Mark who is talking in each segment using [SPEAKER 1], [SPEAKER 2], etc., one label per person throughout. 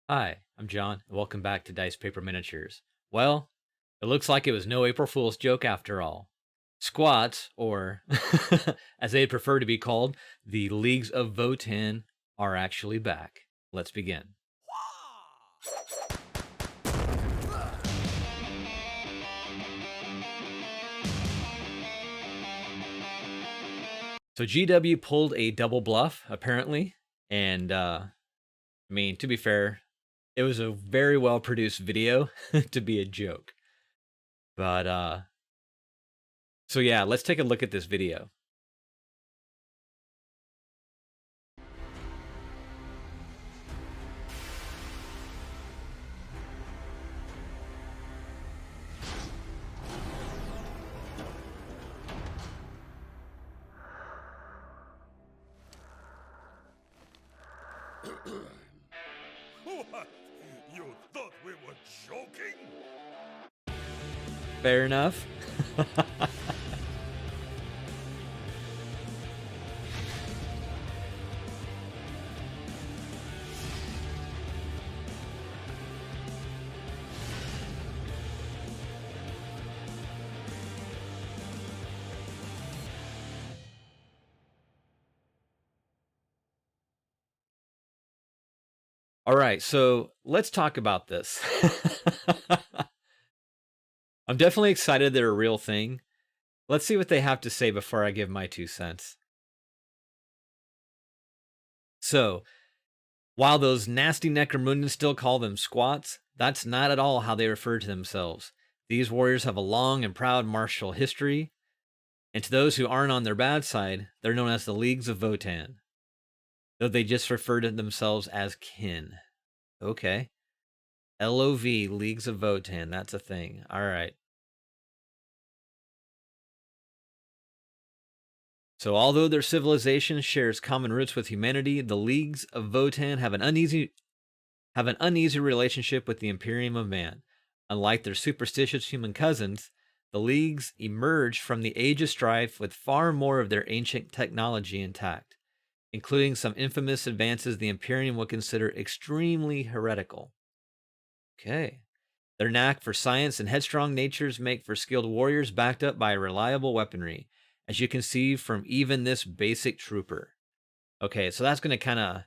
[SPEAKER 1] Hi, I'm John, and welcome back to Dice Paper Miniatures. Well, it looks like it was no April Fool's joke after all. Squats, or as they'd prefer to be called, the Leagues of Votann, are actually back. Let's begin. So GW pulled a double bluff, apparently, and I mean, to be fair, it was a very well produced video to be a joke. But so yeah, let's take a look at this video.
[SPEAKER 2] What? You thought we were joking?
[SPEAKER 1] Fair enough. All right, so let's talk about this. I'm definitely excited they're a real thing. Let's see what they have to say before I give my 2 cents. So, while those nasty Necromundans still call them squats, that's not at all how they refer to themselves. These warriors have a long and proud martial history, and to those who aren't on their bad side, they're known as the Leagues of Votann, though they just refer to themselves as kin. Okay. LOV, Leagues of Votann, that's a thing. All right. So although their civilization shares common roots with humanity, the Leagues of Votann have an uneasy relationship with the Imperium of Man. Unlike their superstitious human cousins, the Leagues emerged from the Age of Strife with far more of their ancient technology intact, including some infamous advances the Imperium would consider extremely heretical. Okay. Their knack for science and headstrong natures make for skilled warriors backed up by reliable weaponry, as you can see from even this basic trooper. Okay, so that's going to kind of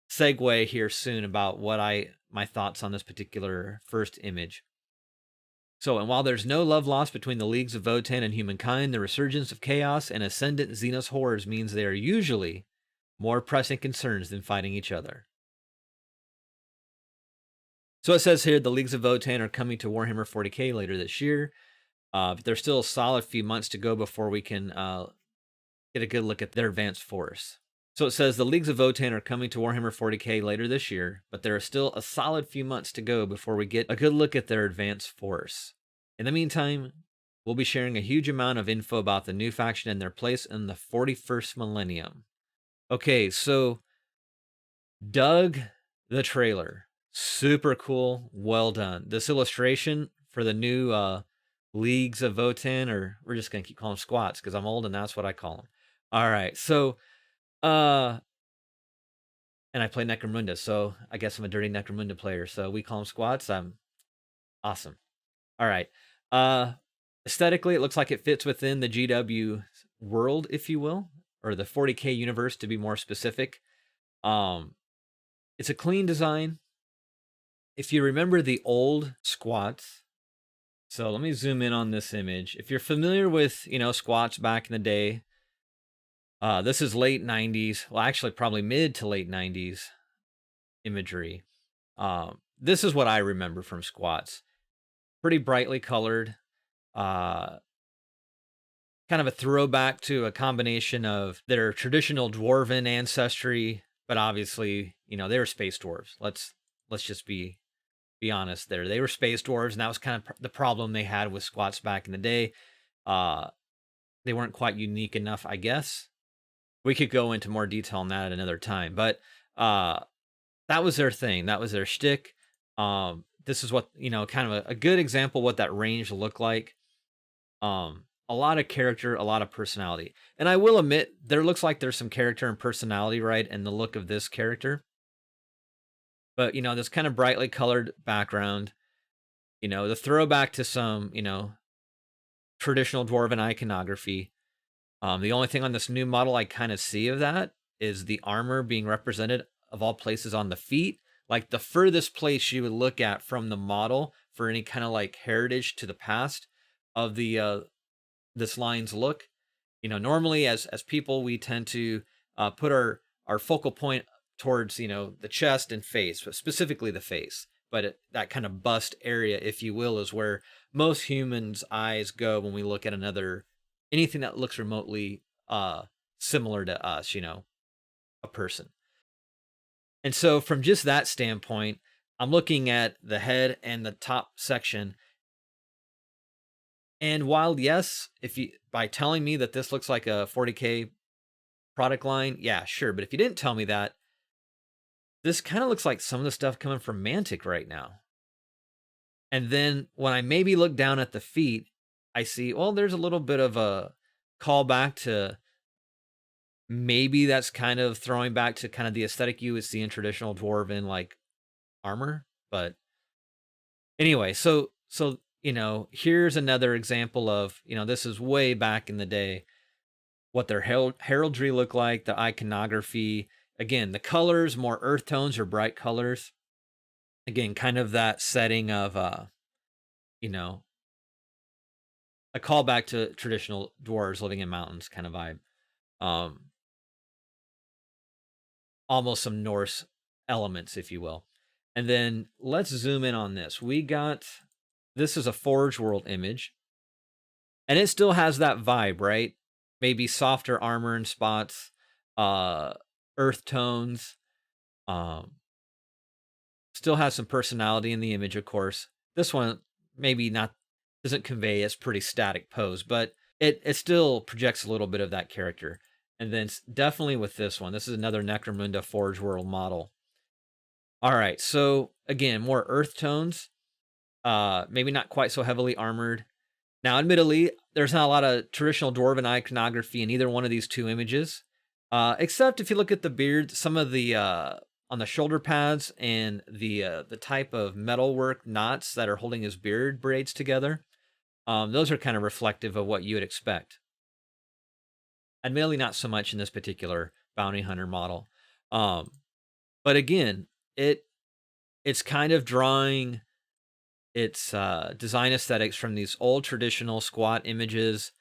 [SPEAKER 1] segue here soon about my thoughts on this particular first image. So, and while there's no love lost between the Leagues of Votann and humankind, the resurgence of chaos and ascendant Xenos horrors means they are usually more pressing concerns than fighting each other. So it says here the Leagues of Votann are coming to Warhammer 40k later this year. But there's still a solid few months to go before we can get a good look at their advanced force. So it says the Leagues of Votann are coming to Warhammer 40k later this year, but there are still a solid few months to go before we get a good look at their advanced force. In the meantime, we'll be sharing a huge amount of info about the new faction and their place in the 41st millennium. Okay, so dug the trailer. Super cool. Well done. This illustration for the new Leagues of Votann, or we're just going to keep calling them squats because I'm old and that's what I call them. All right. So, and I play Necromunda, so I guess I'm a dirty Necromunda player. So we call them squats. I'm awesome. All right. Aesthetically, it looks like it fits within the GW world, if you will, or the 40k universe to be more specific. It's a clean design. If you remember the old squats, so let me zoom in on this image. If you're familiar with, squats back in the day, this is late 90s. Well, actually, probably mid to late 90s imagery. This is what I remember from squats. Pretty brightly colored. Kind of a throwback to a combination of their traditional dwarven ancestry, but obviously, they were space dwarves. Let's just be honest there. They were space dwarves, and that was kind of the problem they had with squats back in the day. They weren't quite unique enough, I guess. We could go into more detail on that at another time, but that was their thing. That was their shtick. This is what, kind of a good example what that range looked like. A lot of character, a lot of personality. And I will admit, there looks like there's some character and personality, right, in the look of this character. But, this kind of brightly colored background, the throwback to some, traditional dwarven iconography. The only thing on this new model I kind of see of that is the armor being represented of all places on the feet. Like the furthest place you would look at from the model for any kind of like heritage to the past of the this line's look. Normally as people we tend to put our focal point towards the chest and face, but specifically the face. But that kind of bust area, if you will, is where most humans' eyes go when we look at anything that looks remotely similar to us, a person. And so from just that standpoint, I'm looking at the head and the top section. And while yes, if you by telling me that this looks like a 40K product line, yeah, sure. But if you didn't tell me that, this kind of looks like some of the stuff coming from Mantic right now. And then when I maybe look down at the feet, I see, well, there's a little bit of a callback to maybe that's kind of throwing back to kind of the aesthetic you would see in traditional dwarven like armor. But anyway, so here's another example of, this is way back in the day, what their heraldry look like, the iconography. Again, the colors, more earth tones or bright colors. Again, kind of that setting of, a callback to traditional dwarves living in mountains kind of vibe. Almost some Norse elements, if you will. And then let's zoom in on this. This is a Forge World image, and it still has that vibe, right? Maybe softer armor in spots, earth tones, still has some personality in the image, of course. This one maybe not doesn't convey its pretty static pose, but it still projects a little bit of that character. And then definitely with this one, this is another Necromunda Forge World model. All right, so again, more earth tones, maybe not quite so heavily armored. Now, admittedly, there's not a lot of traditional dwarven iconography in either one of these two images, except if you look at the beard, some of the on the shoulder pads and the type of metalwork knots that are holding his beard braids together. Those are kind of reflective of what you would expect. Admittedly, not so much in this particular bounty hunter model. But again, it's kind of drawing its design aesthetics from these old traditional squat images,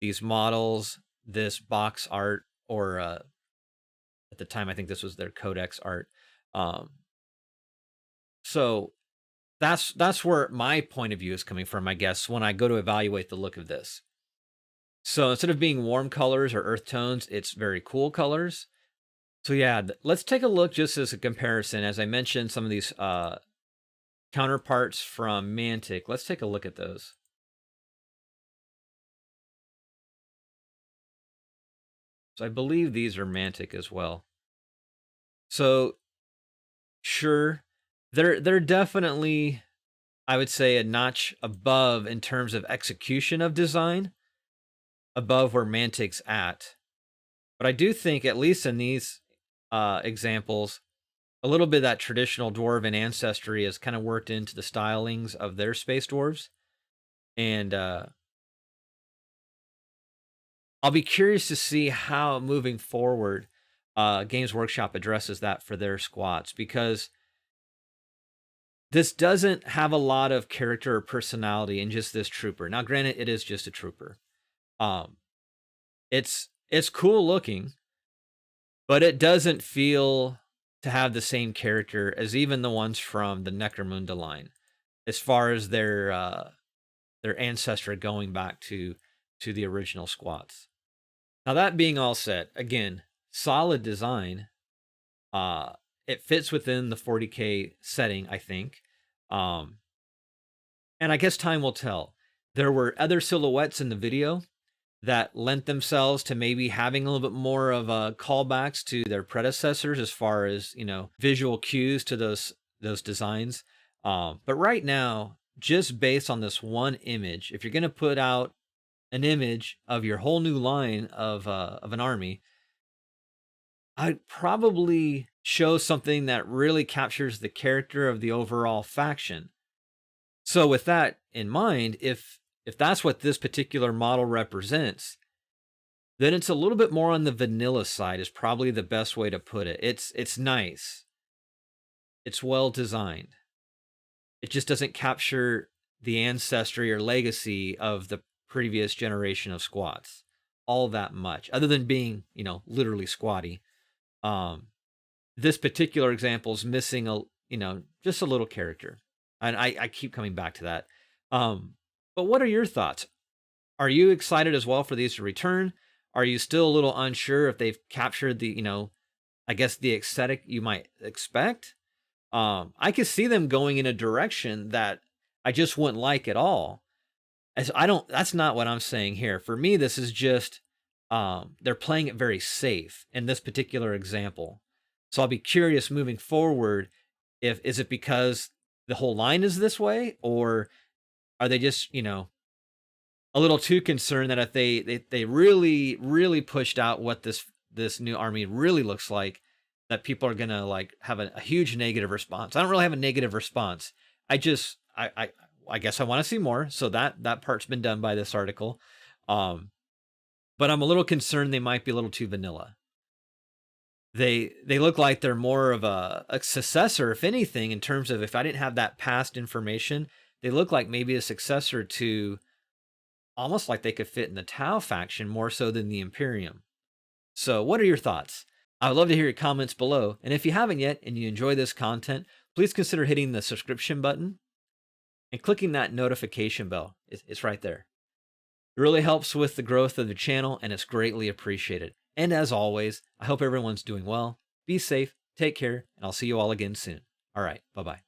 [SPEAKER 1] these models, this box art, or at the time I think this was their codex art. So that's where my point of view is coming from, I guess, when I go to evaluate the look of this. So instead of being warm colors or earth tones, it's very cool colors. So yeah, let's take a look just as a comparison. As I mentioned, some of these counterparts from Mantic. Let's take a look at those. So I believe these are Mantic as well. So sure, they're definitely, I would say, a notch above in terms of execution of design, above where Mantic's at. But I do think, at least in these examples, a little bit of that traditional dwarven ancestry has kind of worked into the stylings of their space dwarves. And I'll be curious to see how, moving forward, Games Workshop addresses that for their squats, because this doesn't have a lot of character or personality in just this trooper. Now, granted, it is just a trooper. It's cool looking, but it doesn't feel to have the same character as even the ones from the Necromunda line, as far as their ancestry going back to the original squats. Now, that being all said, again, solid design. It fits within the 40K setting, I think. And I guess time will tell. There were other silhouettes in the video that lent themselves to maybe having a little bit more of callbacks to their predecessors as far as, visual cues to those designs. But right now, just based on this one image, if you're going to put out an image of your whole new line of an army, I'd probably shows something that really captures the character of the overall faction. So with that in mind, if that's what this particular model represents, then it's a little bit more on the vanilla side is probably the best way to put it. It's nice. It's well designed. It just doesn't capture the ancestry or legacy of the previous generation of squads all that much, other than being, literally squatty. This particular example is missing just a little character. And I keep coming back to that. But what are your thoughts? Are you excited as well for these to return? Are you still a little unsure if they've captured the, I guess the aesthetic you might expect? I could see them going in a direction that I just wouldn't like at all. As that's not what I'm saying here. For me, this is just, they're playing it very safe in this particular example. So I'll be curious moving forward, is it because the whole line is this way, or are they just, a little too concerned that if they really, really pushed out what this new army really looks like, that people are gonna like have a huge negative response. I don't really have a negative response. I guess I want to see more. So that part's been done by this article. But I'm a little concerned they might be a little too vanilla. They look like they're more of a successor, if anything, in terms of if I didn't have that past information, they look like maybe a successor to almost like they could fit in the Tau faction more so than the Imperium. So what are your thoughts? I would love to hear your comments below. And if you haven't yet and you enjoy this content, please consider hitting the subscription button and clicking that notification bell. It's right there. It really helps with the growth of the channel and it's greatly appreciated. And as always, I hope everyone's doing well. Be safe, take care, and I'll see you all again soon. All right, bye-bye.